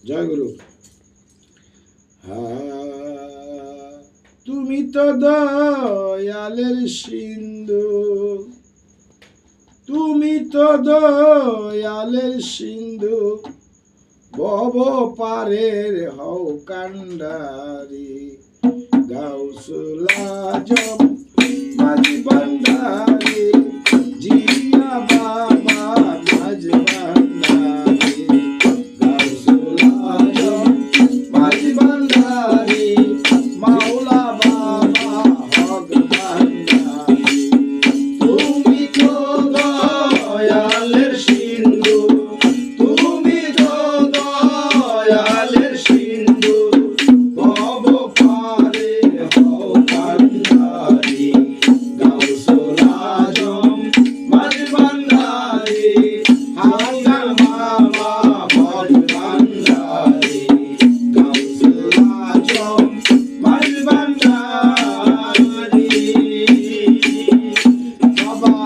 জয় গুরু। তুমি তো দয়ালের সিন্ধু, তুমি তো দয়ালের সিন্ধু, ভব পারের হও কান্ডারি। গাউসুল আজম মাঝি ভান্ডারি, জিয়া বাবা মাঝি ভান্ডারি। গাউসুল আজম মাঝি ভান্ডারি, মাওলা বাবা হক ভান্ডারি। তুমি তো দয়ালের সিন্ধু, তুমি তো দয়ালের সিন্ধু, ভব পারে হও কান্ডারি। গাউসুল আজম মাঝি ভান্ডারি, হাসান বাবা হক ভান্ডারি। গাউসুল আজম মাঝি ভান্ডারি। বাবা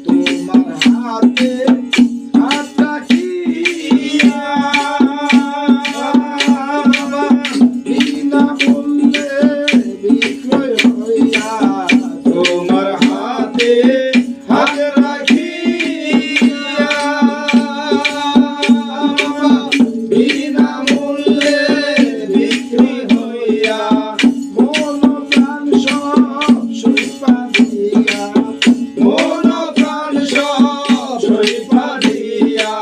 তোমার হাতে হাত রাখিয়া, বিনা মূল্যে বিক্রয় হইয়া। তোমার হাতে হাত রাখিয়া, বিনা মূল্যে বিক্রি হইয়া। মন প্রাণ সব সইপা দিয়া, মন প্রাণ সব সইপা দিয়া।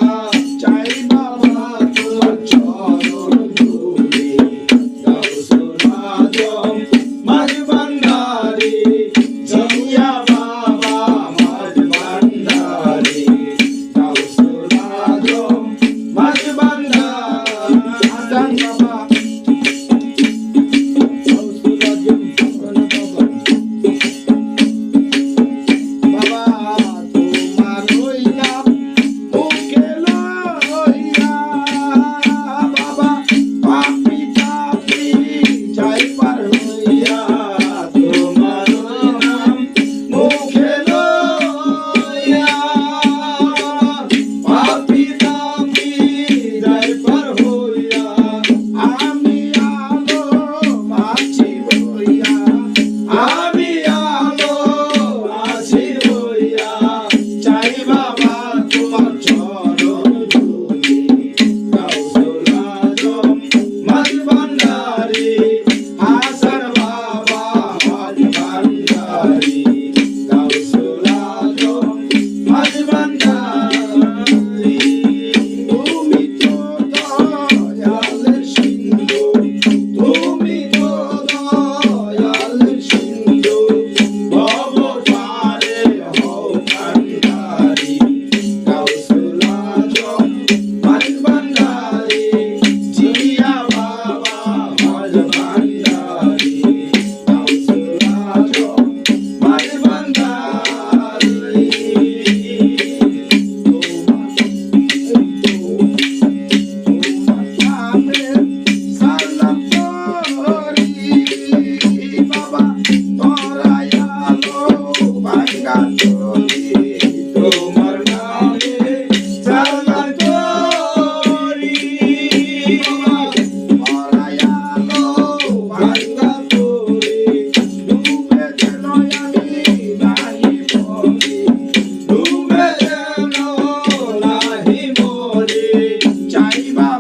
চাই বাবা তোমার চরণ ধুলি। গাউসুল আজম মাঝি ভান্ডারি, জিয়া বাবা মাঝি ভান্ডারি। গাউসুল আজম মাঝি ভান্ডারি, হাসান বাবা গাউসুল আজম বাবা। বাবা তোমার হইলাম মুখে লইয়া, বাবা পাপি তাপি যাই পার হইয়া। তোমার হইলাম মুখে লইয়া, পাপি তাপি যাই পার হইয়া। আমি আলো মাছি বইয়া, আমি আলো আছি বইয়া। চাই বাবা তোমার চরণ ধুলি। গাউসুল আজম মাঝি ভান্ডারি, হাসান বাবা মাঝি ভান্ডারি। গাউসুল আজম মাঝি ভান্ডারি। তুমি তো দয়ালের সিন্ধু, তুমি তো দয়ালের সিন্ধু, ভব পারে হও কান্ডারি। গাউসুল আজম মাঝি ভান্ডারি, জিয়া বাবা মাঝি ভান্ডারি। গাউসুল আজম মাঝি ভান্ডারি। তোমার নামে সালাম করি বাবা, তোরাই আলো ভাঙ্গা তরি। তোমার নামে সালাম করি বাবা, তোরাই আলো ভাঙ্গা তরি। ডুবে যেন আমি নাহি মরি, ডুবে যেন নাহি মরি। চাই বাবা